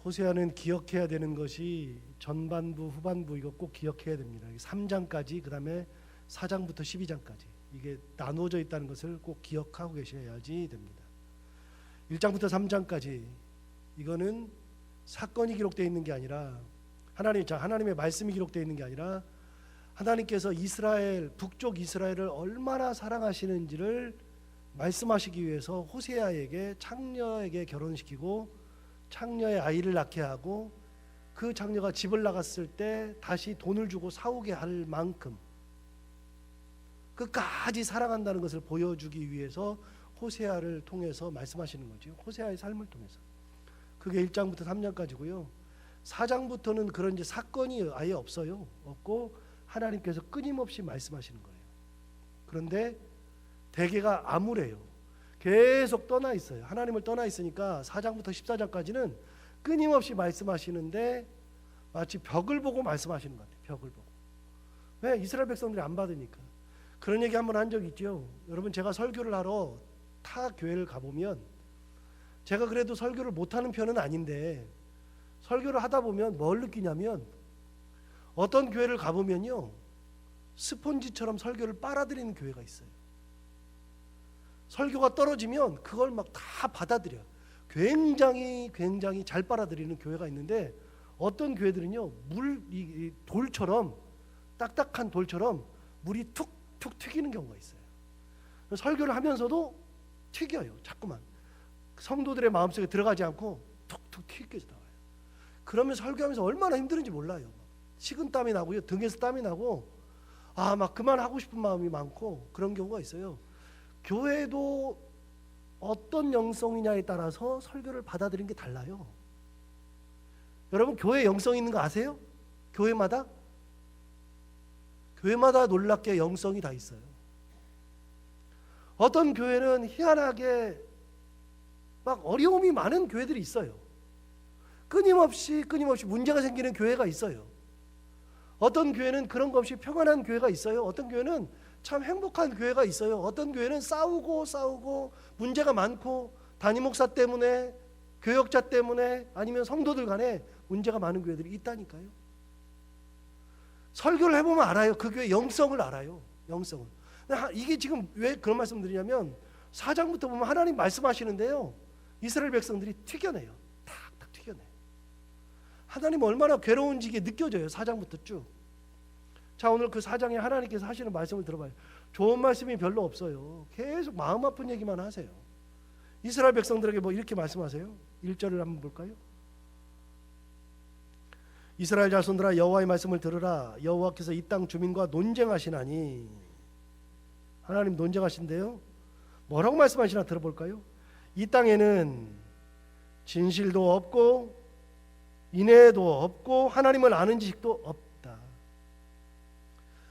호세아는 기억해야 되는 것이 전반부, 후반부 이거 꼭 기억해야 됩니다. 3장까지 그다음에 4장부터 12장까지 이게 나누어져 있다는 것을 꼭 기억하고 계셔야지 됩니다. 1장부터 3장까지 이거는 사건이 기록되어 있는 게 아니라 하나님의 말씀이 기록되어 있는 게 아니라 하나님께서 이스라엘, 북쪽 이스라엘을 얼마나 사랑하시는지를 말씀하시기 위해서 호세아에게 창녀에게 결혼시키고 창녀의 아이를 낳게 하고 그 창녀가 집을 나갔을 때 다시 돈을 주고 사오게 할 만큼 끝까지 사랑한다는 것을 보여주기 위해서 호세아를 통해서 말씀하시는 거죠. 호세아의 삶을 통해서. 그게 1장부터 3장까지고요. 4장부터는 그런 이제 사건이 아예 없어요. 없고 하나님께서 끊임없이 말씀하시는 거예요. 그런데 대개가 암울해요. 계속 떠나 있어요. 하나님을 떠나 있으니까 4장부터 14장까지는 끊임없이 말씀하시는데 마치 벽을 보고 말씀하시는 것 같아요. 벽을 보고. 왜? 이스라엘 백성들이 안 받으니까. 그런 얘기 한번 한 적 있죠. 여러분, 제가 설교를 하러 타 교회를 가보면 제가 그래도 설교를 못하는 편은 아닌데 설교를 하다 보면 뭘 느끼냐면 어떤 교회를 가보면요, 스폰지처럼 설교를 빨아들이는 교회가 있어요. 설교가 떨어지면 그걸 막 다 받아들여요. 굉장히 잘 빨아들이는 교회가 있는데 어떤 교회들은요, 돌처럼, 딱딱한 돌처럼 물이 툭툭 튀기는 경우가 있어요. 설교를 하면서도 튀겨요. 자꾸만 성도들의 마음속에 들어가지 않고 툭툭 튀겨져 나와요. 그러면 설교하면서 얼마나 힘든지 몰라요. 식은땀이 나고요, 등에서 땀이 나고 막 그만하고 싶은 마음이 많고 그런 경우가 있어요. 교회도 어떤 영성이냐에 따라서 설교를 받아들이는 게 달라요. 여러분, 교회 영성 있는 거 아세요? 교회마다 놀랍게 영성이 다 있어요. 어떤 교회는 희한하게 막 어려움이 많은 교회들이 있어요. 끊임없이 문제가 생기는 교회가 있어요. 어떤 교회는 그런 것 없이 평안한 교회가 있어요. 어떤 교회는 참 행복한 교회가 있어요. 어떤 교회는 싸우고 문제가 많고 담임 목사 때문에, 교역자 때문에, 아니면 성도들 간에 문제가 많은 교회들이 있다니까요. 설교를 해보면 알아요. 그 교회 영성을 알아요. 영성을. 이게 지금 왜 그런 말씀 드리냐면 4장부터 보면 하나님 말씀하시는데요, 이스라엘 백성들이 튀겨내요. 탁탁 튀겨내요. 하나님 얼마나 괴로운지 이게 느껴져요. 4장부터 쭉. 자, 오늘 그 4장에 하나님께서 하시는 말씀을 들어봐요. 좋은 말씀이 별로 없어요. 계속 마음 아픈 얘기만 하세요. 이스라엘 백성들에게 뭐 이렇게 말씀하세요. 1절을 한번 볼까요? 이스라엘 자손들아, 여호와의 말씀을 들으라. 여호와께서 이 땅 주민과 논쟁하시나니. 하나님 논쟁하신대요. 뭐라고 말씀하시나 들어볼까요? 이 땅에는 진실도 없고 인애도 없고 하나님을 아는 지식도 없다.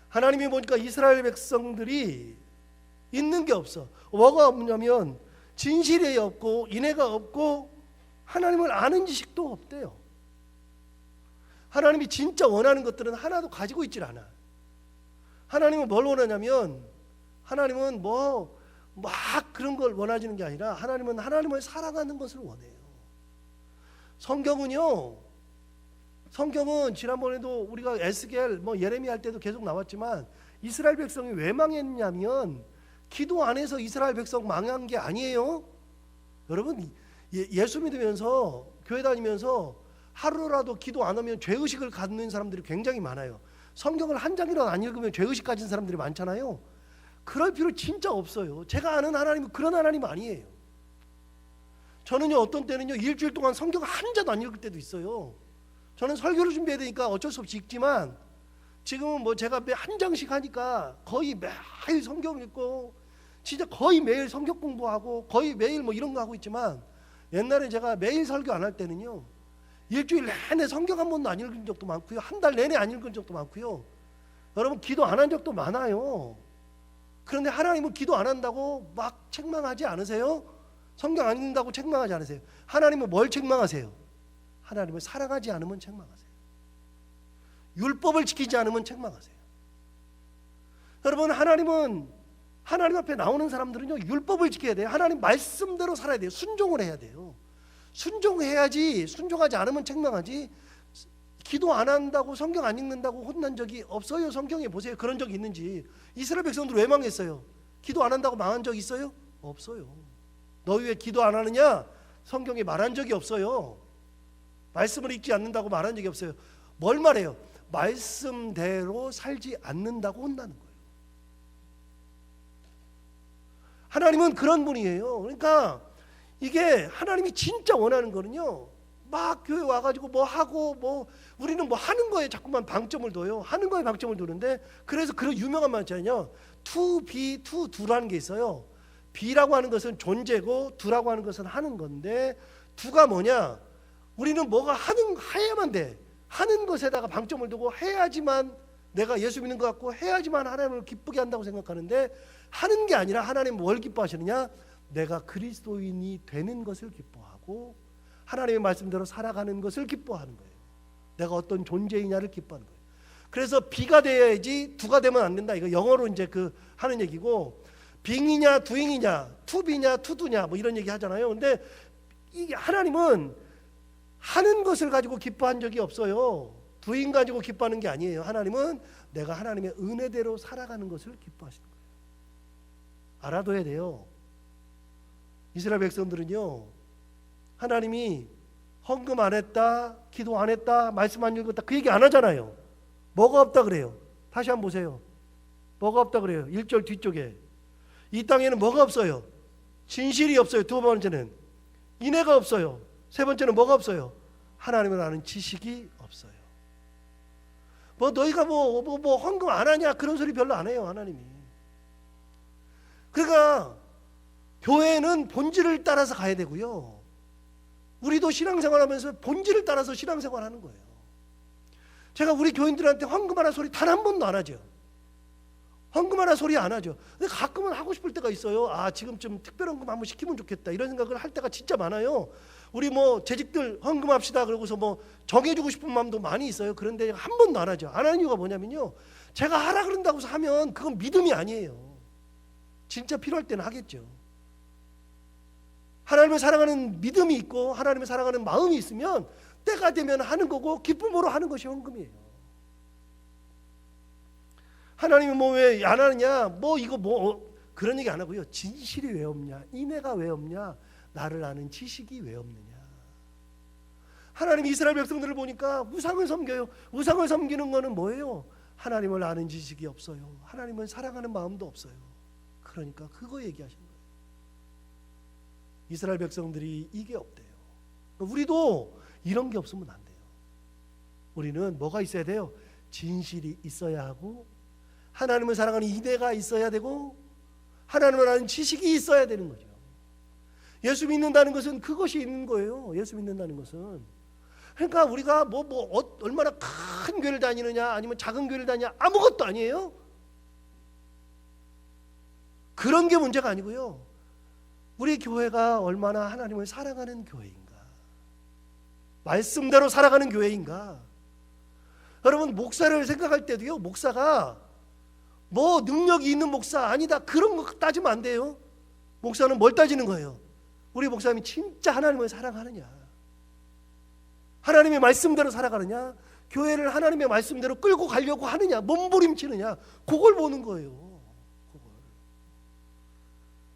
하나님이 보니까 이스라엘 백성들이 있는 게 없어. 뭐가 없냐면 진실이 없고 인애가 없고 하나님을 아는 지식도 없대요. 하나님이 진짜 원하는 것들은 하나도 가지고 있질 않아. 하나님은 뭘 원하냐면, 하나님은 막 그런 걸 원하시는 게 아니라 하나님은 하나님을 사랑하는 것을 원해요. 성경은 지난번에도 우리가 에스겔, 예레미야 할 때도 계속 나왔지만 이스라엘 백성이 왜 망했냐면 기도 안 해서 이스라엘 백성 망한 게 아니에요. 여러분, 예수 믿으면서 교회 다니면서 하루라도 기도 안 하면 죄의식을 갖는 사람들이 굉장히 많아요. 성경을 한 장이라도 안 읽으면 죄의식 가진 사람들이 많잖아요. 그럴 필요 진짜 없어요. 제가 아는 하나님은 그런 하나님 아니에요. 저는요, 어떤 때는요, 일주일 동안 성경 한 자도 안 읽을 때도 있어요. 저는 설교를 준비해야 되니까 어쩔 수 없이 읽지만 지금은 제가 한 장씩 하니까 거의 매일 성경 읽고 진짜 거의 매일 성경 공부하고 거의 매일 이런 거 하고 있지만, 옛날에 제가 매일 설교 안 할 때는요, 일주일 내내 성경 한 번도 안 읽은 적도 많고요, 한 달 내내 안 읽은 적도 많고요. 여러분, 기도 안 한 적도 많아요. 그런데 하나님은 기도 안 한다고 막 책망하지 않으세요? 성경 안 읽는다고 책망하지 않으세요? 하나님은 뭘 책망하세요? 하나님을 사랑하지 않으면 책망하세요. 율법을 지키지 않으면 책망하세요. 여러분, 하나님 앞에 나오는 사람들은요, 율법을 지켜야 돼요. 하나님 말씀대로 살아야 돼요. 순종을 해야 돼요. 순종해야지. 순종하지 않으면 책망하지. 기도 안 한다고 성경 안 읽는다고 혼난 적이 없어요. 성경에 보세요. 그런 적이 있는지. 이스라엘 백성들 왜 망했어요? 기도 안 한다고 망한 적 있어요? 없어요. 너희 왜 기도 안 하느냐? 성경에 말한 적이 없어요. 말씀을 읽지 않는다고 말한 적이 없어요. 뭘 말해요? 말씀대로 살지 않는다고 혼나는 거예요. 하나님은 그런 분이에요. 그러니까 이게 하나님이 진짜 원하는 거는요, 막 교회 와가지고 뭐 하고 뭐 우리는 뭐 하는 거에 자꾸만 방점을 둬요. 하는 거에 방점을 두는데, 그래서 그런 유명한 말 있잖아요. to be, to do라는 게 있어요. be라고 하는 것은 존재고 do라고 하는 것은 하는 건데, do가 뭐냐? 우리는 뭐가 해야만 돼. 하는 것에다가 방점을 두고 해야지만 내가 예수 믿는 것 같고 해야지만 하나님을 기쁘게 한다고 생각하는데, 하는 게 아니라 하나님 뭘 기뻐하시느냐? 내가 그리스도인이 되는 것을 기뻐하고 하나님의 말씀대로 살아가는 것을 기뻐하는 거예요. 내가 어떤 존재이냐를 기뻐하는 거예요. 그래서 비가 돼야지 두가 되면 안 된다. 이거 영어로 이제 그 하는 얘기고, 빙이냐 두잉이냐 투비냐 투두냐 뭐 이런 얘기 하잖아요. 근데 이게 하나님은 하는 것을 가지고 기뻐한 적이 없어요. 두잉 가지고 기뻐하는 게 아니에요. 하나님은 내가 하나님의 은혜대로 살아가는 것을 기뻐하시는 거예요. 알아둬야 돼요. 이스라엘 백성들은요, 하나님이 헌금 안 했다, 기도 안 했다, 말씀 안 읽었다, 그 얘기 안 하잖아요. 뭐가 없다 그래요? 다시 한번 보세요. 뭐가 없다 그래요? 1절 뒤쪽에. 이 땅에는 뭐가 없어요? 진실이 없어요. 두 번째는 인애가 없어요. 세 번째는 뭐가 없어요? 하나님을 아는 지식이 없어요. 뭐 너희가 뭐 헌금 안 하냐, 그런 소리 별로 안 해요. 하나님이. 그러니까 교회는 본질을 따라서 가야 되고요, 우리도 신앙생활하면서 본질을 따라서 신앙생활하는 거예요. 제가 우리 교인들한테 헌금하라 소리 단 한 번도 안 하죠. 헌금하라 소리 안 하죠. 근데 가끔은 하고 싶을 때가 있어요. 아, 지금 좀 특별 헌금 한번 시키면 좋겠다, 이런 생각을 할 때가 진짜 많아요. 우리 뭐 재직들 헌금합시다 그러고서 뭐 정해주고 싶은 마음도 많이 있어요. 그런데 한 번도 안 하죠. 안 하는 이유가 뭐냐면요, 제가 하라 그런다고 해서 하면 그건 믿음이 아니에요. 진짜 필요할 때는 하겠죠. 하나님을 사랑하는 믿음이 있고 하나님을 사랑하는 마음이 있으면 때가 되면 하는 거고 기쁨으로 하는 것이 헌금이에요. 하나님이 뭐 왜 안 하느냐, 뭐 이거 뭐 그런 얘기 안 하고요, 진실이 왜 없냐, 인애가 왜 없냐, 나를 아는 지식이 왜 없느냐. 하나님이 이스라엘 백성들을 보니까 우상을 섬겨요. 우상을 섬기는 거는 뭐예요? 하나님을 아는 지식이 없어요. 하나님을 사랑하는 마음도 없어요. 그러니까 그거 얘기하시는 거예요. 이스라엘 백성들이 이게 없대요. 우리도 이런 게 없으면 안 돼요. 우리는 뭐가 있어야 돼요? 진실이 있어야 하고, 하나님을 사랑하는 인애가 있어야 되고, 하나님을 아는 지식이 있어야 되는 거죠. 예수 믿는다는 것은 그것이 있는 거예요. 예수 믿는다는 것은. 그러니까 우리가 얼마나 큰 교회를 다니느냐, 아니면 작은 교회를 다니냐, 아무것도 아니에요. 그런 게 문제가 아니고요, 우리 교회가 얼마나 하나님을 사랑하는 교회인가, 말씀대로 살아가는 교회인가. 여러분, 목사를 생각할 때도요, 목사가 뭐 능력이 있는 목사 아니다, 그런 거 따지면 안 돼요. 목사는 뭘 따지는 거예요? 우리 목사님이 진짜 하나님을 사랑하느냐, 하나님의 말씀대로 살아가느냐, 교회를 하나님의 말씀대로 끌고 가려고 하느냐, 몸부림치느냐, 그걸 보는 거예요.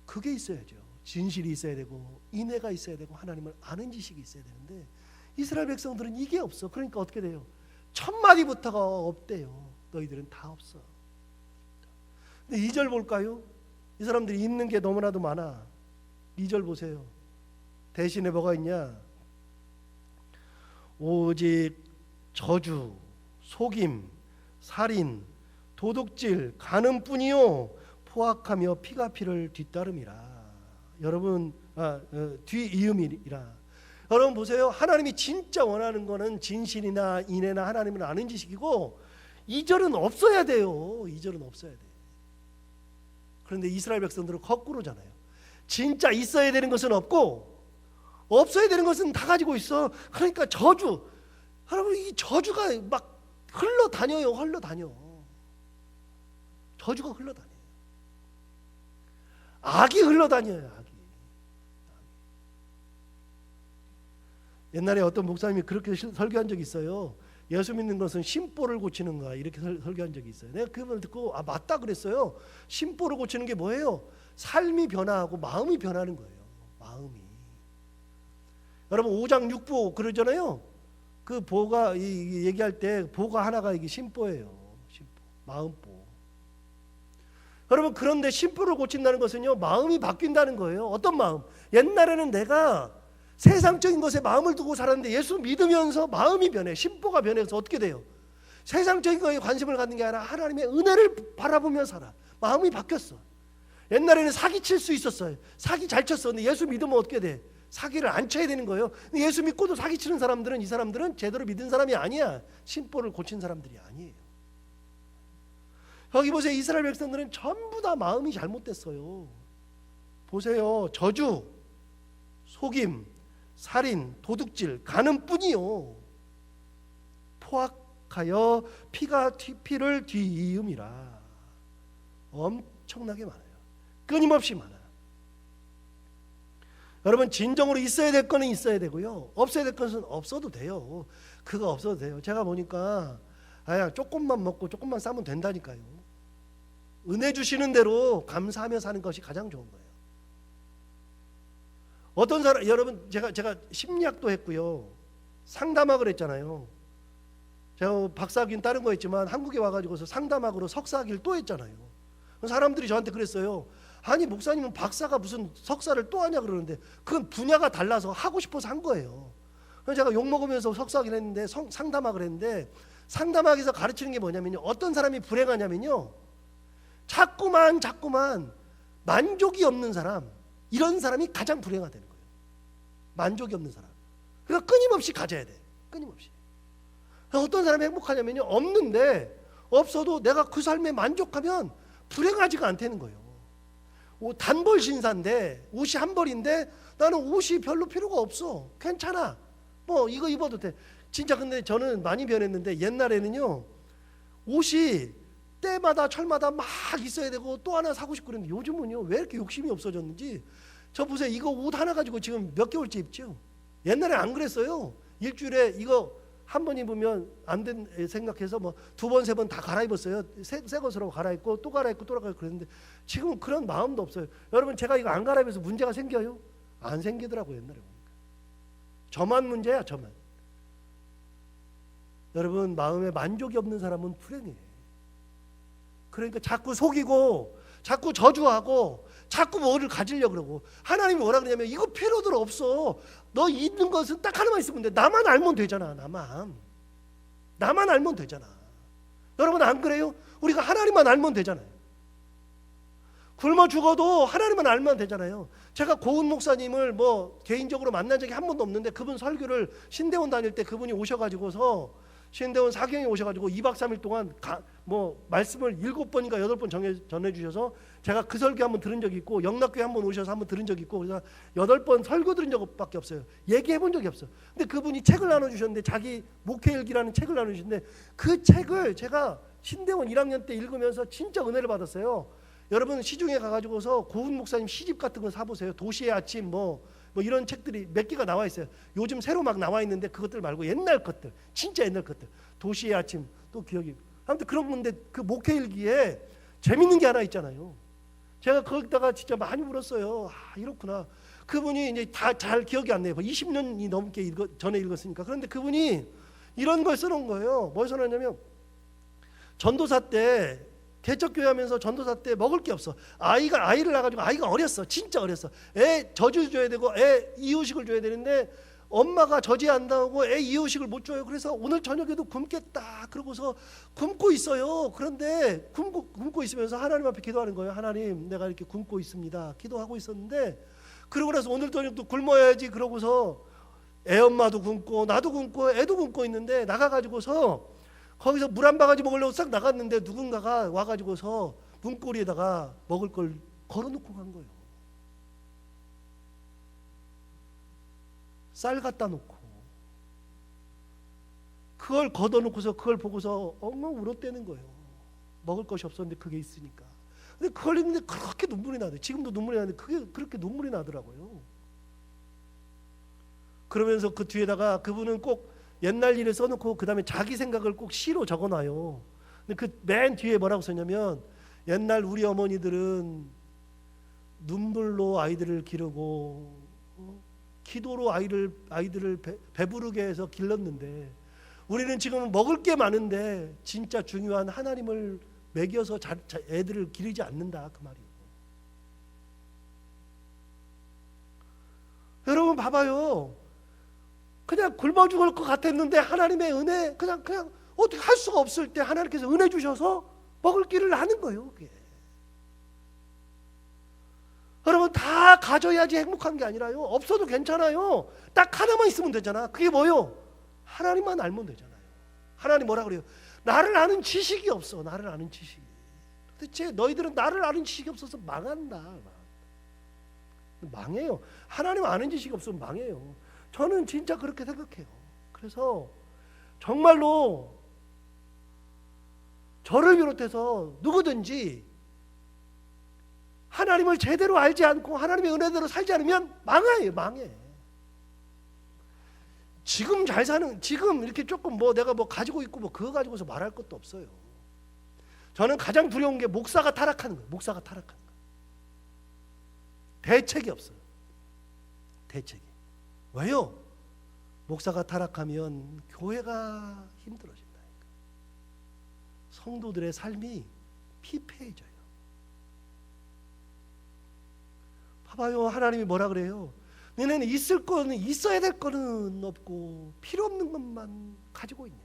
그게 있어야죠. 진실이 있어야 되고 인애가 있어야 되고 하나님을 아는 지식이 있어야 되는데, 이스라엘 백성들은 이게 없어. 그러니까 어떻게 돼요? 첫 마디부터가 없대요. 너희들은 다 없어. 근데 2절 볼까요? 이 사람들이 있는 게 너무나도 많아. 2절 보세요. 대신에 뭐가 있냐? 오직 저주, 속임, 살인, 도둑질, 간음뿐이요 포악하며 피가 피를 뒤따름이라. 여러분, 뒤이음이라. 여러분 보세요. 하나님이 진짜 원하는 거는 진실이나 인애나 하나님을 아는 지식이고, 2절은 없어야 돼요. 2절은 없어야 돼. 그런데 이스라엘 백성들은 거꾸로잖아요. 진짜 있어야 되는 것은 없고 없어야 되는 것은 다 가지고 있어. 그러니까 저주, 여러분, 이 저주가 막 흘러다녀요. 흘러다녀. 저주가 흘러다녀요. 악이 흘러다녀요. 악이. 옛날에 어떤 목사님이 그렇게 설교한 적이 있어요. 예수 믿는 것은 심보를 고치는 거야, 이렇게 설교한 적이 있어요. 내가 그걸 듣고 맞다 그랬어요. 심보를 고치는 게 뭐예요? 삶이 변화하고 마음이 변하는 거예요. 마음이. 여러분 5장 6보 그러잖아요. 그 보가 얘기할 때 보가 하나가 이게 심보예요. 심보, 마음보. 여러분 그런데 심보를 고친다는 것은요, 마음이 바뀐다는 거예요. 어떤 마음? 옛날에는 내가 세상적인 것에 마음을 두고 살았는데 예수 믿으면서 마음이 변해, 심보가 변해서 어떻게 돼요? 세상적인 것에 관심을 갖는 게 아니라 하나님의 은혜를 바라보며 살아. 마음이 바뀌었어. 옛날에는 사기 칠 수 있었어요. 사기 잘 쳤어. 근데 예수 믿으면 어떻게 돼? 사기를 안 쳐야 되는 거예요. 근데 예수 믿고도 사기 치는 사람들은, 이 사람들은 제대로 믿은 사람이 아니야. 심보를 고친 사람들이 아니에요. 여기 보세요. 이스라엘 백성들은 전부 다 마음이 잘못됐어요. 보세요. 저주, 속임, 살인, 도둑질, 간음뿐이요. 포악하여 피를 뒤이음이라. 엄청나게 많아요. 끊임없이 많아요. 여러분 진정으로 있어야 될 거는 있어야 되고요, 없어야 될 것은 없어도 돼요. 그거 없어도 돼요. 제가 보니까 조금만 먹고 조금만 싸면 된다니까요. 은혜 주시는 대로 감사하며 사는 것이 가장 좋은 거예요. 어떤 사람, 여러분 제가 심리학도 했고요, 상담학을 했잖아요. 제가 박사학위는 다른 거 했지만 한국에 와가지고서 상담학으로 석사학위를 또 했잖아요. 사람들이 저한테 그랬어요. 아니 목사님은 박사가 무슨 석사를 또 하냐 그러는데, 그건 분야가 달라서 하고 싶어서 한 거예요. 그래서 제가 욕먹으면서 석사학위를 했는데, 상담학을 했는데, 상담학에서 가르치는 게 뭐냐면요, 어떤 사람이 불행하냐면요, 자꾸만 만족이 없는 사람, 이런 사람이 가장 불행하다는 거예요. 만족이 없는 사람. 그러니까 끊임없이 가져야 돼. 끊임없이. 어떤 사람이 행복하냐면요, 없는데, 없어도 내가 그 삶에 만족하면 불행하지가 않다는 거예요. 단벌 신사인데, 옷이 한 벌인데 나는 옷이 별로 필요가 없어. 괜찮아. 뭐 이거 입어도 돼. 진짜. 근데 저는 많이 변했는데, 옛날에는요, 옷이 때마다 철마다 막 있어야 되고 또 하나 사고 싶고 그랬는데, 요즘은요 왜 이렇게 욕심이 없어졌는지. 저 보세요. 이거 옷 하나 가지고 지금 몇 개월째 입죠. 옛날에 안 그랬어요. 일주일에 이거 한 번 입으면 안 된 생각해서 뭐 두 번, 세 번 다 갈아입었어요. 새 것으로 갈아입고 또 갈아입고 또 갈아입고 그랬는데, 지금은 그런 마음도 없어요. 여러분 제가 이거 안 갈아입어서 문제가 생겨요? 안 생기더라고요. 옛날에 보니까. 저만 문제야, 저만. 여러분 마음에 만족이 없는 사람은 불행해. 그러니까 자꾸 속이고 자꾸 저주하고 자꾸 뭐를 가지려고 그러고, 하나님이 뭐라 그러냐면 이거 필요들 없어. 너 있는 것은 딱 하나만 있으면 돼. 나만 알면 되잖아. 나만 알면 되잖아. 여러분 안 그래요? 우리가 하나님만 알면 되잖아요. 굶어 죽어도 하나님만 알면 되잖아요. 제가 고은 목사님을 뭐 개인적으로 만난 적이 한 번도 없는데, 그분 설교를 신대원 다닐 때 그분이 오셔가지고서, 신대원 사경에 오셔가지고 2박 3일 동안 말씀을 7번인가 8번 전해주셔서, 제가 그 설교 한번 들은 적이 있고, 영락교회 한번 오셔서 한번 들은 적이 있고, 그래서 8번 설교 들은 적밖에 없어요. 얘기해 본 적이 없어요. 근데 그분이 책을 나눠주셨는데, 자기 목회일기라는 책을 나눠주셨는데, 그 책을 제가 신대원 1학년 때 읽으면서 진짜 은혜를 받았어요. 여러분 시중에 가가지고서 고은 목사님 시집 같은 거 사보세요. 도시의 아침 뭐 이런 책들이 몇 개가 나와 있어요. 요즘 새로 막 나와 있는데, 그것들 말고 옛날 것들, 진짜 옛날 것들, 도시의 아침, 또 기억이, 아무튼 그런 건데, 그 목회일기에 재밌는 게 하나 있잖아요. 제가 거기다가 진짜 많이 울었어요. 이렇구나. 그분이 이제 다 잘 기억이 안 나요. 20년이 넘게 전에 읽었으니까. 그런데 그분이 이런 걸 써놓은 거예요. 뭘 써놨냐면, 전도사 때, 개척교회 하면서 전도사 때 먹을 게 없어. 아이를 낳아가지고, 아이가 어렸어. 진짜 어렸어. 애 젖을 줘야 되고 애 이유식을 줘야 되는데, 엄마가 젖이 안 나오고 애 이유식을 못 줘요. 그래서 오늘 저녁에도 굶겠다 그러고서 굶고 있어요. 그런데 굶고 있으면서 하나님 앞에 기도하는 거예요. 하나님, 내가 이렇게 굶고 있습니다. 기도하고 있었는데, 그러고 나서 오늘 저녁도 굶어야지 그러고서 애 엄마도 굶고 나도 굶고 애도 굶고 있는데, 나가가지고서 거기서 물 한 바가지 먹으려고 싹 나갔는데, 누군가가 와가지고서 문고리에다가 먹을 걸 걸어놓고 간 거예요. 쌀 갖다 놓고, 그걸 걷어놓고서 그걸 보고서 엉엉 울었다는 거예요. 먹을 것이 없었는데 그게 있으니까. 근데 그걸 읽는데 그렇게 눈물이 나더라고요. 지금도 눈물이 나는데 그게 그렇게 눈물이 나더라고요. 그러면서 그 뒤에다가 그분은 꼭 옛날 일을 써놓고 그 다음에 자기 생각을 꼭 시로 적어놔요. 근데 그 맨 뒤에 뭐라고 썼냐면 옛날 우리 어머니들은 눈물로 아이들을 기르고 기도로 아이들을 배부르게 해서 길렀는데 우리는 지금 먹을 게 많은데 진짜 중요한 하나님을 먹여서 애들을 기르지 않는다 그 말이에요. 여러분 봐봐요. 그냥 굶어 죽을 것 같았는데 하나님의 은혜 그냥 어떻게 할 수가 없을 때 하나님께서 은혜 주셔서 먹을 길을 하는 거예요. 그게. 여러분 다 가져야지 행복한 게 아니라요. 없어도 괜찮아요. 딱 하나만 있으면 되잖아. 그게 뭐요? 하나님만 알면 되잖아요. 하나님 뭐라 그래요? 나를 아는 지식이 없어. 나를 아는 지식이. 도대체 너희들은 나를 아는 지식이 없어서 망한다. 망해요. 하나님 아는 지식이 없으면 망해요. 저는 진짜 그렇게 생각해요. 그래서 정말로 저를 비롯해서 누구든지 하나님을 제대로 알지 않고 하나님의 은혜대로 살지 않으면 망해. 지금 잘 사는, 지금 이렇게 조금 뭐 내가 뭐 가지고 있고 뭐 그거 가지고서 말할 것도 없어요. 저는 가장 두려운 게 목사가 타락하는 거예요. 목사가 타락하는 거예요. 대책이 없어요. 대책이. 왜요? 목사가 타락하면 교회가 힘들어진다. 성도들의 삶이 피폐해져요. 봐봐요. 하나님이 뭐라 그래요? 너네는 있어야 될 거는 없고 필요 없는 것만 가지고 있냐.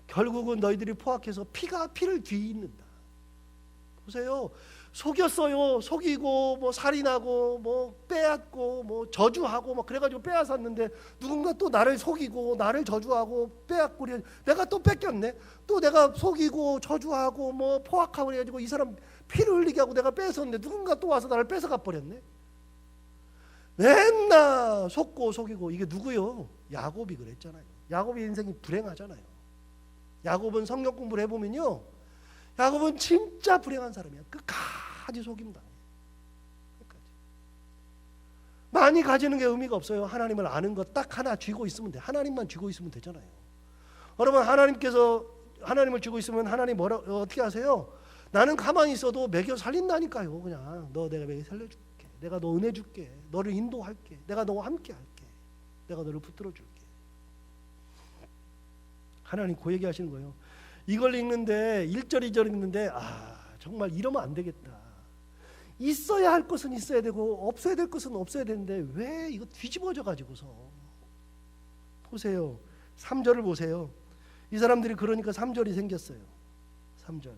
결국은 너희들이 포악해서 피를 뒤잇는다. 보세요. 속였어요. 속이고 뭐 살인하고 뭐 빼앗고 뭐 저주하고 뭐 그래가지고 빼앗았는데 누군가 또 나를 속이고 나를 저주하고 빼앗고 내가 또 뺏겼네. 또 내가 속이고 저주하고 뭐 포악하고 그래가지고 이 사람 피를 흘리게 하고 내가 뺏었는데 누군가 또 와서 나를 뺏어가 버렸네. 맨날 속고 속이고. 이게 누구요? 야곱이 그랬잖아요. 야곱의 인생이 불행하잖아요. 야곱은 성경 공부를 해보면요, 야곱은 진짜 불행한 사람이야. 끝까지 속임당해. 끝까지. 많이 가지는 게 의미가 없어요. 하나님을 아는 것 딱 하나 쥐고 있으면 돼. 하나님만 쥐고 있으면 되잖아요. 여러분 하나님께서 하나님을 쥐고 있으면 하나님 어떻게 하세요? 나는 가만히 있어도 먹여 살린다니까요. 그냥 너 내가 먹여 살려줄게. 내가 너 은혜 줄게. 너를 인도할게. 내가 너와 함께 할게. 내가 너를 붙들어 줄게. 하나님 그 얘기 하시는 거예요. 이걸 읽는데 1절 2절 읽는데 정말 이러면 안 되겠다. 있어야 할 것은 있어야 되고 없어야 될 것은 없어야 되는데 왜 이거 뒤집어져 가지고서. 보세요. 3절을 보세요. 이 사람들이 그러니까 3절이 생겼어요. 3절.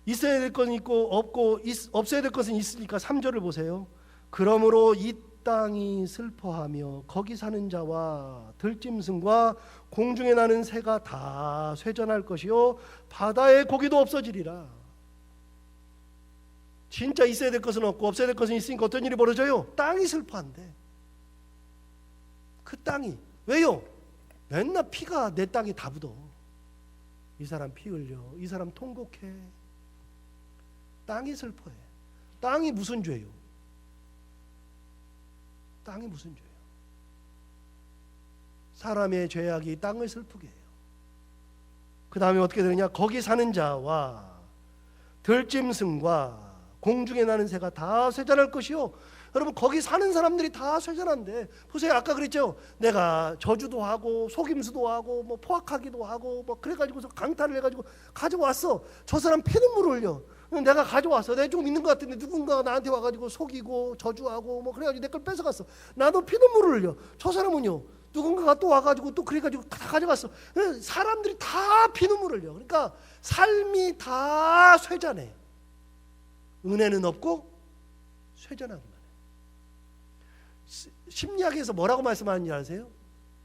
있어야 될 것은 있고 없고 없어야 될 것은 있으니까 3절을 보세요. 그러므로 이 땅이 슬퍼하며 거기 사는 자와 들짐승과 공중에 나는 새가 다 쇠잔할 것이요 바다의 고기도 없어지리라. 진짜 있어야 될 것은 없고 없어야 될 것은 있으니까 어떤 일이 벌어져요? 땅이 슬퍼한대. 그 땅이. 왜요? 맨날 피가 내 땅에 다 묻어. 이 사람 피 흘려. 이 사람 통곡해. 땅이 슬퍼해. 땅이 무슨 죄요? 땅이 무슨 죄예요? 사람의 죄악이 땅을 슬프게 해요. 그 다음에 어떻게 되느냐? 거기 사는 자와 들짐승과 공중에 나는 새가 다 쇠잔할 것이요. 여러분 거기 사는 사람들이 다 쇠잔한데 보세요. 아까 그랬죠. 내가 저주도 하고 속임수도 하고 뭐 포악하기도 하고 뭐 그래가지고서 강탈을 해가지고 가져왔어. 저 사람 피눈물을 흘려. 내가 가져왔어. 내가 좀 있는 것 같은데 누군가 나한테 와가지고 속이고 저주하고 뭐 그래가지고 내 걸 뺏어갔어. 나도 피눈물을 흘려. 저 사람은요, 누군가가 또 와가지고 또 그래가지고 다 가져갔어. 사람들이 다 피눈물을 흘려. 그러니까 삶이 다 쇠잔해. 은혜는 없고 쇠잔하기만 해. 심리학에서 뭐라고 말씀하는지 아세요?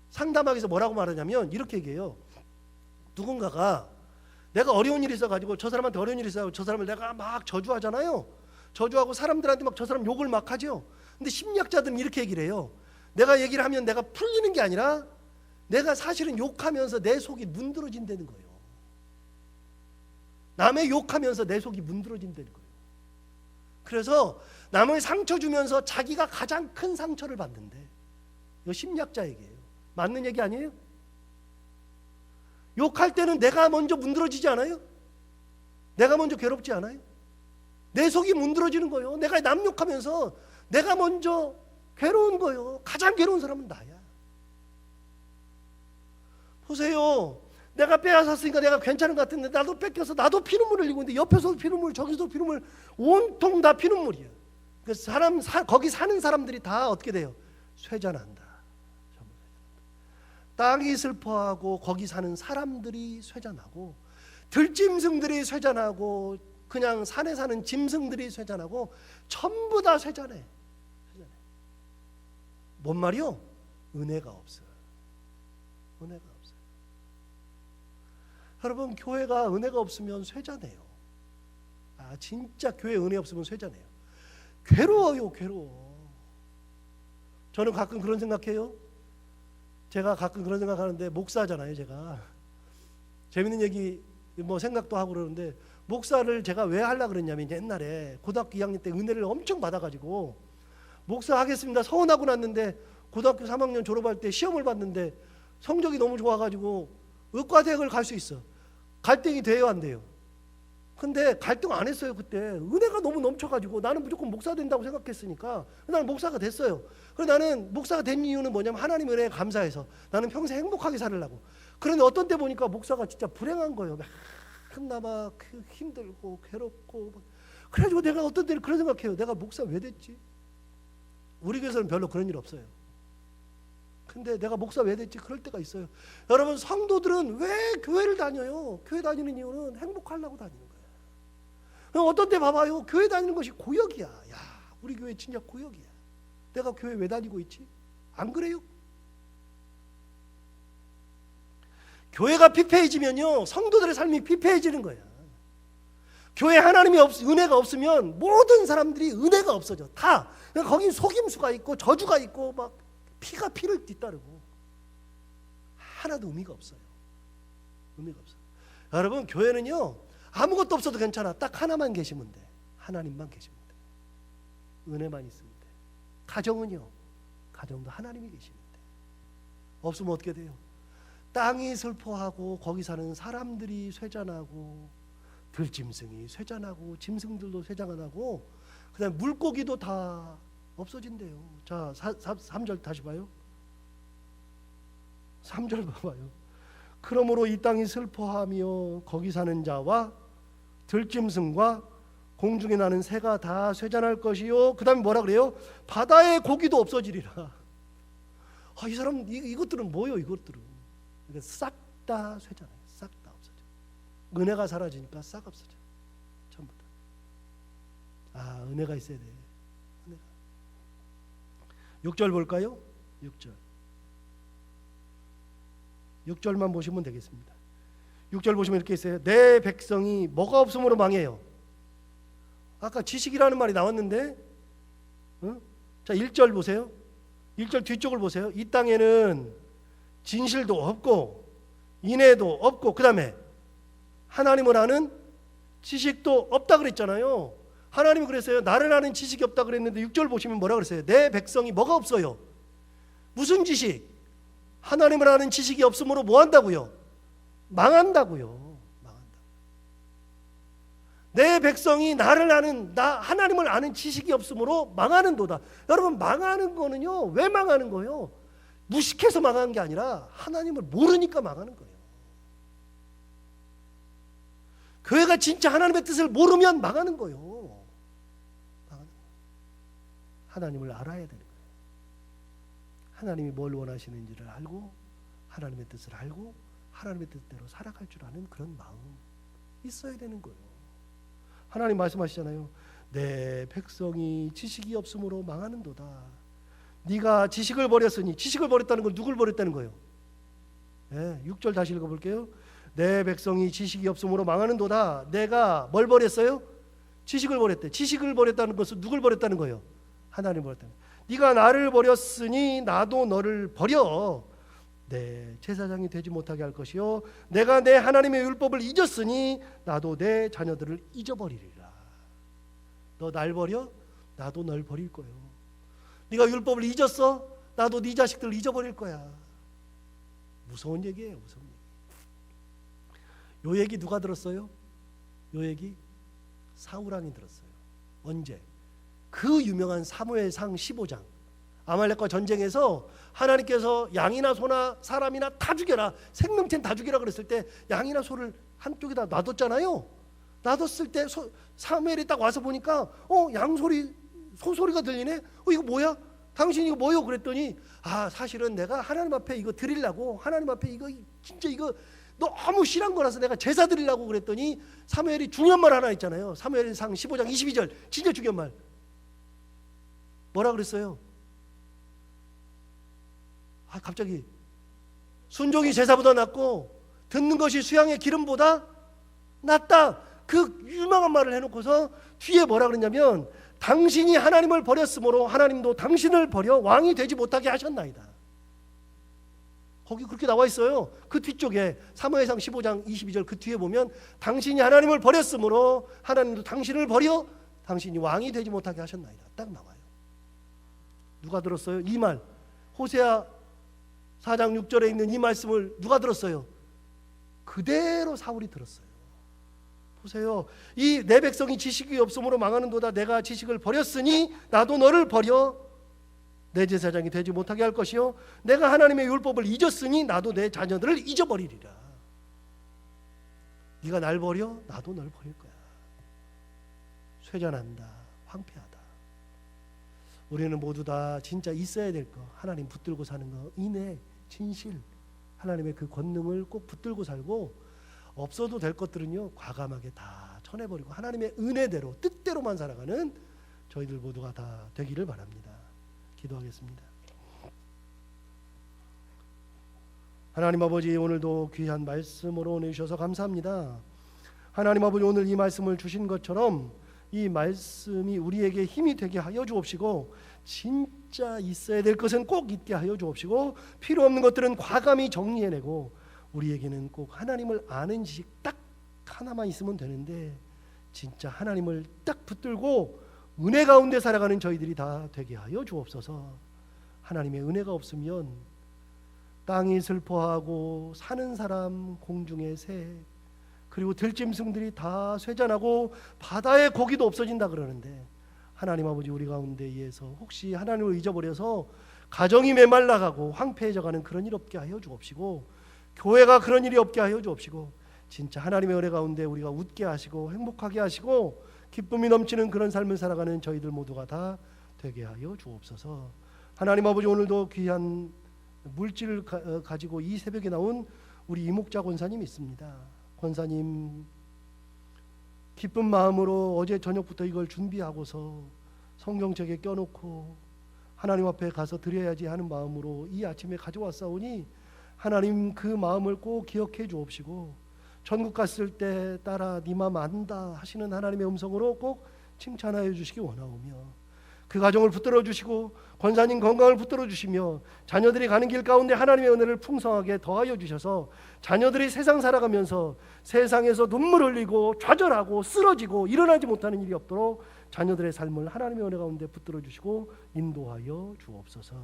상담학에서 뭐라고 말하냐면 이렇게 얘기해요. 누군가가 내가 어려운 일이 있어가지고 저 사람한테 어려운 일이 있어가지고 저 사람을 내가 막 저주하잖아요. 저주하고 사람들한테 막 저 사람 욕을 막 하죠. 근데 심리학자들은 이렇게 얘기를 해요. 내가 얘기를 하면 내가 풀리는 게 아니라 내가 사실은 욕하면서 내 속이 문드러진다는 거예요. 남의 욕하면서 내 속이 문드러진다는 거예요. 그래서 남을 상처 주면서 자기가 가장 큰 상처를 받는데, 이거 심리학자 얘기예요. 맞는 얘기 아니에요? 욕할 때는 내가 먼저 문드러지지 않아요? 내가 먼저 괴롭지 않아요? 내 속이 문드러지는 거예요. 내가 남 욕하면서 내가 먼저 괴로운 거예요. 가장 괴로운 사람은 나야. 보세요. 내가 빼앗았으니까 내가 괜찮은 것 같은데 나도 뺏겨서 나도 피눈물 흘리고 있는데 옆에서도 피눈물, 저기서도 피눈물, 온통 다 피눈물이야. 그래서 거기 사는 사람들이 다 어떻게 돼요? 쇠잔한다. 땅이 슬퍼하고 거기 사는 사람들이 쇠잔하고, 들짐승들이 쇠잔하고, 그냥 산에 사는 짐승들이 쇠잔하고, 전부 다 쇠잔해. 뭔 말이요? 은혜가 없어요. 은혜가 없어요. 여러분, 교회가 은혜가 없으면 쇠잔해요. 진짜 교회 은혜 없으면 쇠잔해요. 괴로워요. 괴로워. 저는 가끔 그런 생각해요. 제가 가끔 그런 생각하는데, 목사잖아요. 제가 재밌는 얘기 생각도 하고 그러는데, 목사를 제가 왜 하려고 그랬냐면, 옛날에 고등학교 2학년 때 은혜를 엄청 받아가지고 목사 하겠습니다 서원하고 났는데, 고등학교 3학년 졸업할 때 시험을 봤는데 성적이 너무 좋아가지고 의과대학을 갈 수 있어. 갈등이 돼요, 안 돼요? 근데 갈등 안 했어요. 그때 은혜가 너무 넘쳐가지고 나는 무조건 목사 된다고 생각했으니까 나는 목사가 됐어요. 그래서 나는 목사가 된 이유는 뭐냐면, 하나님 은혜에 감사해서 나는 평생 행복하게 살으려고. 그런데 어떤 때 보니까 목사가 진짜 불행한 거예요. 맨날 막 힘들고 괴롭고. 그래가지고 내가 어떤 때는 그런 생각해요. 내가 목사 왜 됐지? 우리 교회에서는 별로 그런 일 없어요. 근데 내가 목사 왜 됐지? 그럴 때가 있어요. 여러분, 성도들은 왜 교회를 다녀요? 교회 다니는 이유는 행복하려고 다니는 거예요. 어떤 때 봐봐요. 교회 다니는 것이 고역이야. 야, 우리 교회 진짜 고역이야. 내가 교회 왜 다니고 있지? 안 그래요? 교회가 피폐해지면요, 성도들의 삶이 피폐해지는 거야. 교회 하나님이 은혜가 없으면 모든 사람들이 은혜가 없어져. 다. 거긴 속임수가 있고 저주가 있고 막 피가 피를 뒤따르고 하나도 의미가 없어요. 의미가 없어요. 여러분, 교회는요, 아무것도 없어도 괜찮아. 딱 하나만 계시면 돼. 하나님만 계시면 돼. 은혜만 있으면 돼. 가정은요, 가정도 하나님이 계시면 돼. 없으면 어떻게 돼요? 땅이 슬퍼하고 거기 사는 사람들이 쇠잔하고, 들짐승이 쇠잔하고, 짐승들도 쇠잔하고, 그다음에 물고기도 다 없어진대요. 자, 3절 다시 봐요. 3절 봐봐요. 그러므로 이 땅이 슬퍼하며 거기 사는 자와 들짐승과 공중에 나는 새가 다 쇠잔할 것이요. 그 다음에 뭐라 그래요? 바다의 고기도 없어지리라. 이 사람 이것들은 뭐예요? 이것들은 싹 다 쇠잖아요. 싹 다 없어져. 은혜가 사라지니까 싹 없어져. 전부 다. 은혜가 있어야 돼. 은혜가. 6절 볼까요? 6절만 보시면 되겠습니다. 6절 보시면 이렇게 있어요. 내 백성이 뭐가 없음으로 망해요. 아까 지식이라는 말이 나왔는데, 자, 1절 보세요. 1절 뒤쪽을 보세요. 이 땅에는 진실도 없고 인애도 없고, 그 다음에 하나님을 아는 지식도 없다 그랬잖아요. 하나님이 그랬어요. 나를 아는 지식이 없다 그랬는데 6절 보시면 뭐라 그랬어요? 내 백성이 뭐가 없어요? 무슨 지식? 하나님을 아는 지식이 없으므로 뭐 한다고요? 망한다고요. 내 백성이 하나님을 아는 지식이 없으므로 망하는도다. 여러분, 망하는 거는요, 왜 망하는 거예요? 무식해서 망하는 게 아니라 하나님을 모르니까 망하는 거예요. 교회가 진짜 하나님의 뜻을 모르면 망하는 거예요. 하나님을 알아야 되는 거예요. 하나님이 뭘 원하시는지를 알고, 하나님의 뜻을 알고, 하나님의 뜻대로 살아갈 줄 아는 그런 마음 있어야 되는 거예요. 하나님 말씀하시잖아요. 내 백성이 지식이 없으므로 망하는도다. 네가 지식을 버렸으니, 지식을 버렸다는 건 누굴 버렸다는 거예요? 6절 다시 읽어볼게요. 내 백성이 지식이 없으므로 망하는도다. 내가 뭘 버렸어요? 지식을 버렸대. 지식을 버렸다는 것은 누굴 버렸다는 거예요? 하나님 버렸다는 거예요. 네가 나를 버렸으니 나도 너를 버려 내 제사장이 되지 못하게 할 것이요, 내가 내 하나님의 율법을 잊었으니 나도 내 자녀들을 잊어버리리라. 너 날 버려? 나도 널 버릴 거예요. 네가 율법을 잊었어? 나도 네 자식들 잊어버릴 거야. 무서운 얘기예요. 무서운 얘기. 요 얘기 누가 들었어요? 요 얘기 사울왕이 들었어요. 언제? 그 유명한 사무엘상 15장 아말렉과 전쟁에서 하나님께서 양이나 소나 사람이나 다 죽여라, 생명체는 다 죽여라 그랬을 때 양이나 소를 한쪽에다 놔뒀잖아요. 놔뒀을 때 사무엘이 딱 와서 보니까 양소리 소소리가 들리네. 이거 뭐야? 당신 이거 뭐요? 그랬더니 사실은 내가 하나님 앞에 이거 드리려고, 하나님 앞에 이거 진짜 이거 너무 실한 거라서 내가 제사 드리려고 그랬더니 사무엘이 중요한 말 하나 있잖아요. 사무엘상 15장 22절 진짜 중요한 말 뭐라 그랬어요? 갑자기 순종이 제사보다 낫고 듣는 것이 수양의 기름보다 낫다. 그 유명한 말을 해놓고서 뒤에 뭐라 그랬냐면 당신이 하나님을 버렸으므로 하나님도 당신을 버려 왕이 되지 못하게 하셨나이다. 거기 그렇게 나와 있어요. 그 뒤쪽에 사무엘상 15장 22절 그 뒤에 보면 당신이 하나님을 버렸으므로 하나님도 당신을 버려 당신이 왕이 되지 못하게 하셨나이다. 딱 나와요. 누가 들었어요? 이 말 호세아 4장 6절에 있는 이 말씀을 누가 들었어요? 그대로 사울이 들었어요. 보세요. 이 내 백성이 지식이 없으므로 망하는도다. 내가 지식을 버렸으니 나도 너를 버려 내 제사장이 되지 못하게 할 것이요 내가 하나님의 율법을 잊었으니 나도 내 자녀들을 잊어버리리라. 네가 날 버려 나도 널 버릴 거야. 쇠잔한다. 황폐하다. 우리는 모두 다 진짜 있어야 될 거, 하나님 붙들고 사는 거, 인애, 진실, 하나님의 그 권능을 꼭 붙들고 살고 없어도 될 것들은요 과감하게 다 쳐내버리고 하나님의 은혜대로 뜻대로만 살아가는 저희들 모두가 다 되기를 바랍니다. 기도하겠습니다. 하나님 아버지, 오늘도 귀한 말씀으로 내주셔서 감사합니다. 하나님 아버지, 오늘 이 말씀을 주신 것처럼 이 말씀이 우리에게 힘이 되게 하여 주옵시고 진짜 있어야 될 것은 꼭 있게 하여 주옵시고 필요 없는 것들은 과감히 정리해내고 우리에게는 꼭 하나님을 아는 지식 딱 하나만 있으면 되는데 진짜 하나님을 딱 붙들고 은혜 가운데 살아가는 저희들이 다 되게 하여 주옵소서. 하나님의 은혜가 없으면 땅이 슬퍼하고 사는 사람 공중의 새 그리고 들짐승들이 다 쇠잔하고 바다의 고기도 없어진다 그러는데 하나님 아버지, 우리 가운데 의해서 혹시 하나님을 잊어버려서 가정이 메말라가고 황폐해져가는 그런 일 없게 하여 주옵시고 교회가 그런 일이 없게 하여 주옵시고 진짜 하나님의 은혜 가운데 우리가 웃게 하시고 행복하게 하시고 기쁨이 넘치는 그런 삶을 살아가는 저희들 모두가 다 되게 하여 주옵소서. 하나님 아버지, 오늘도 귀한 물질을 가지고 이 새벽에 나온 우리 이목자 권사님 있습니다. 권사님 기쁜 마음으로 어제 저녁부터 이걸 준비하고서 성경책에 껴놓고 하나님 앞에 가서 드려야지 하는 마음으로 이 아침에 가져왔사오니 하나님 그 마음을 꼭 기억해 주옵시고 전국 갔을 때 따라 네 마음 안다 하시는 하나님의 음성으로 꼭 칭찬하여 주시기 원하오며 그 가정을 붙들어 주시고 권사님 건강을 붙들어 주시며 자녀들이 가는 길 가운데 하나님의 은혜를 풍성하게 더하여 주셔서 자녀들이 세상 살아가면서 세상에서 눈물 흘리고 좌절하고 쓰러지고 일어나지 못하는 일이 없도록 자녀들의 삶을 하나님의 은혜 가운데 붙들어 주시고 인도하여 주옵소서.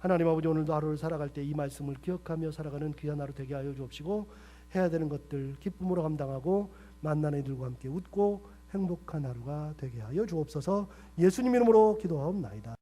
하나님 아버지, 오늘도 하루를 살아갈 때 이 말씀을 기억하며 살아가는 귀한 하루 되게 하여 주옵시고 해야 되는 것들 기쁨으로 감당하고 만나는 이들과 함께 웃고 행복한 하루가 되게 하여 주옵소서. 예수님 이름으로 기도하옵나이다.